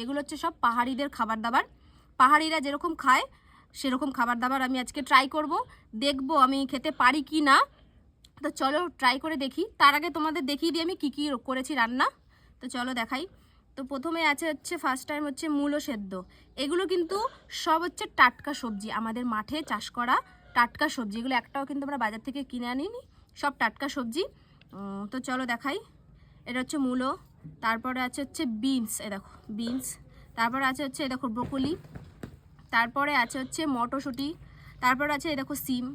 এগুলো হচ্ছে সব পাহাড়িদের খাবার দাবার, পাহাড়িরা যেরকম খায় সেরকম খাবার দাবার আমি আজকে ট্রাই করব, দেখব আমি খেতে পারি কি না। তো চলো ট্রাই করে দেখি। তার আগে তোমাদের দেখিয়ে দিই আমি কী কী করেছি রান্না। তো চলো দেখাই। তো প্রথমে হচ্ছে ফার্স্ট টাইম হচ্ছে মূলো সেদ্ধ। এগুলো কিন্তু সব হচ্ছে টাটকা সবজি, আমাদের মাঠে চাষ করা টাটকা সবজি। এগুলো একটাও কিন্তু আমরা বাজার থেকে কিনে আনিনি, সব টাটকা সবজি। তো চলো দেখাই। এটা হচ্ছে মূলো, তারপরে হচ্ছে বিনস, এ দেখো বিনস, তারপরে হচ্ছে এ দেখো ব্রোকলি, তারপরে হচ্ছে মটরশুঁটি, তারপরে এই দেখো সিম,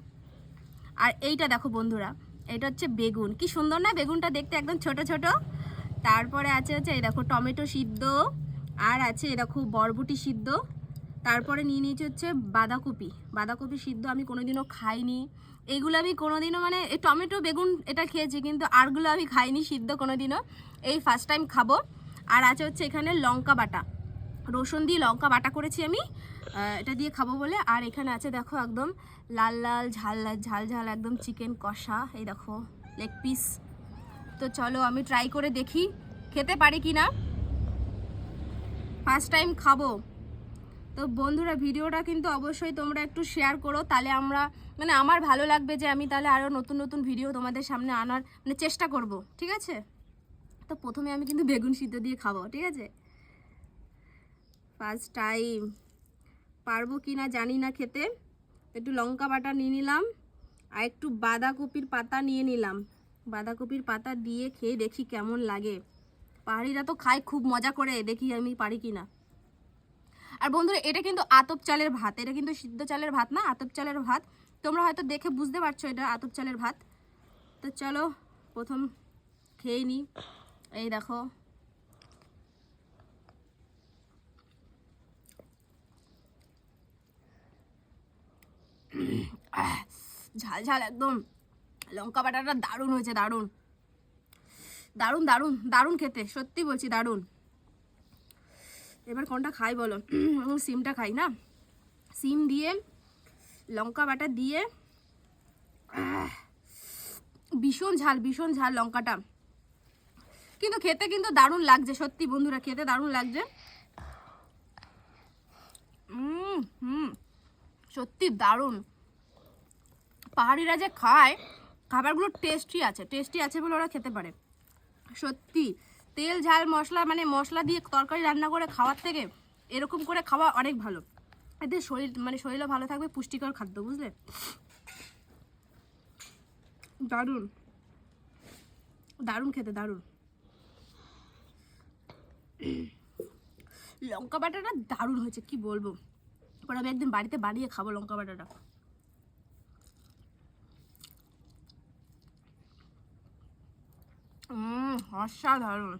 আর এইটা দেখো বন্ধুরা এটা হচ্ছে বেগুন। কি সুন্দর না বেগুনটা দেখতে, একদম ছোট ছোট। তারপরে হচ্ছে এই দেখো টমেটো সিদ্ধ, আর এই দেখো বরবটি সিদ্ধ, তারপরে নিয়ে নিয়েছি হচ্ছে বাঁধাকপি সিদ্ধ। আমি কোনোদিনও খাইনি এইগুলো, আমি কোনোদিনও মানে এই টমেটো বেগুন এটা খেয়েছি, কিন্তু আরগুলো আমি খাইনি সিদ্ধ কোনোদিনও, এই ফার্স্ট টাইম খাবো। আর হচ্ছে এখানে লঙ্কা বাটা, রসুন দিয়ে লঙ্কা বাটা করেছি আমি, এটা দিয়ে খাবো বলে। আর এখানে আছে দেখো একদম লাল লাল ঝাল ঝাল ঝাল একদম চিকেন কষা, এই দেখো লেগ পিস। তো চলো আমি ট্রাই করে দেখি খেতে পারি কি না, ফার্স্ট টাইম খাবো। তো বন্ধুরা ভিডিওটা কিন্তু অবশ্যই তোমরা একটু শেয়ার করো, তাহলে আমরা মানে আমার ভালো লাগবে যে আমি তাহলে আরও নতুন নতুন ভিডিও তোমাদের সামনে আনার মানে চেষ্টা করব, ঠিক আছে। তো প্রথমে আমি কিন্তু বেগুন সিদ্ধ দিয়ে খাবো, ঠিক আছে, ফার্স্ট টাইম। পারবো কি না জানি না খেতে। একটু লঙ্কা বাটা নিয়ে নিলাম, আর একটু বাঁধাকপির পাতা নিয়ে নিলাম, বাঁধাকপির পাতা দিয়ে খেয়ে দেখি কেমন লাগে। পাহাড়িরা তো খায় খুব মজা করে, দেখি আমি পারি কি না। আর বন্ধুরা এটা কিন্তু আতপ চালের ভাত, এটা কিন্তু সিদ্ধ চালের ভাত না, আতপ চালের ভাত। তোমরা হয়তো দেখে বুঝতে পারছো এটা আতপ চালের ভাত। তো চলো প্রথম খেয়ে নিই। এই দেখো ঝাল ঝাল একদম, লঙ্কা বাটাটা দারুণ হয়েছে, দারুণ দারুণ দারুণ দারুণ খেতে, সত্যি বলছি দারুণ। এবার কোনটা খাই বলো? সিমটা খাই না, সিম দিয়ে লঙ্কা বাটা দিয়ে, ভীষণ ঝাল লঙ্কাটা, কিন্তু খেতে কিন্তু দারুণ লাগছে, সত্যি বন্ধুরা খেতে দারুণ লাগছে। সত্যি দারুণ। পাহাড়িরা যে খায় খাবারগুলো টেস্টি আছে বলে ওরা খেতে পারে, সত্যি। তেল ঝাল মশলা মানে মশলা দিয়ে তরকারি রান্না করে খাওয়ার থেকে এরকম করে খাওয়া অনেক ভালো, এতে শরীর মানে শরীরও ভালো থাকবে, পুষ্টিকর খাদ্য, বুঝলে। দারুণ দারুণ খেতে, দারুণ। লঙ্কা বাটাটা দারুণ হয়েছে, কি বলবো। পরে আমি একদিন বাড়িতে বানিয়ে খাবো লঙ্কা বাটাটা। অসাধারণ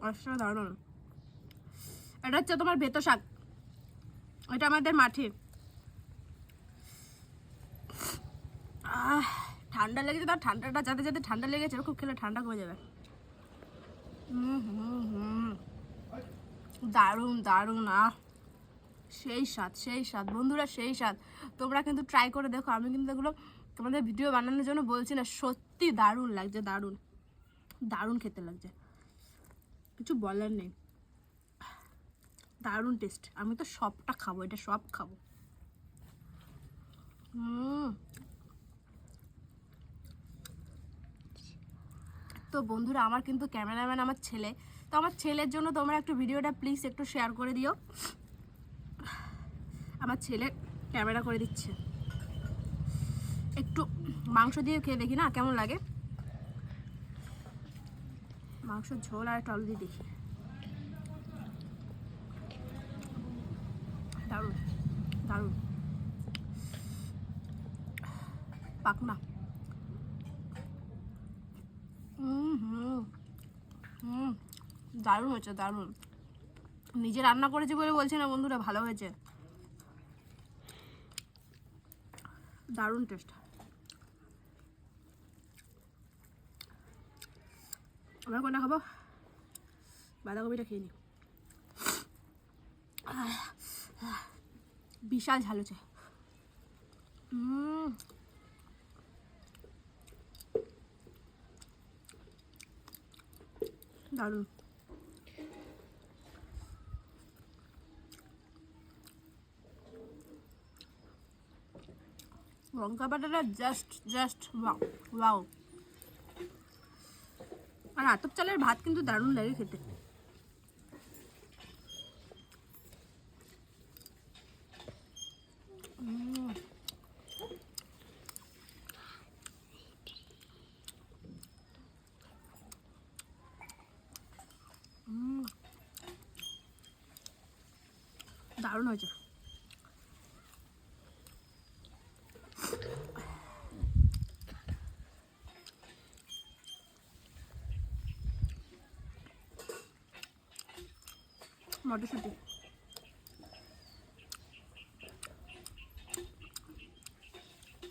অসাধারণ। এটা হচ্ছে তোমার বেতো শাক, এটা আমাদের মাঠে। ঠান্ডা লেগেছে, তার ঠান্ডাটা যাতে যাতে ঠান্ডা লেগেছে এরকম খেলে ঠান্ডা কমে যাবে। দারুণ দারুণ, সেই স্বাদ বন্ধুরা, সেই স্বাদ। তোমরা কিন্তু ট্রাই করে দেখো, আমি কিন্তু এগুলো তোমাদের ভিডিও বানানোর জন্য বলছি না, সত্যি দারুণ লাগছে, দারুণ দারুণ খেতে লাগছে, কিছু বলার নেই, দারুণ টেস্ট। আমি তো সবটা খাবো, এটা সব খাবো। তো বন্ধুরা আমার কিন্তু ক্যামেরাম্যান আমার ছেলে, তো আমার ছেলের জন্য তোমরা একটু ভিডিওটা প্লিজ একটু শেয়ার করে দিও। আমার ছেলে ক্যামেরা করে দিচ্ছে, একটু মাংস দিয়ে খেয়ে দেখি না কেমন লাগে, মাংস ঝোল আর একটু আলু দিয়ে দেখি। দারুণ দারুণ পাকনা। দারুণ হয়েছে, দারুণ। নিজে রান্না করেছি বলে বলছি না বন্ধুরা, ভালো হয়েছে, দারুণ টেস্ট। আমরা কোনটা খাবো? বাঁধাকপিটা খেয়ে নি, বিশাল ঝাল হচ্ছে। দারুণ। লঙ্কা বাটাটা জাস্ট জাস্ট ওয়াও ওয়াও। আর আতপ চালের ভাত কিন্তু দারুণ লাগে খেতে। দারুণ হয়েছে। মটরশুঁটি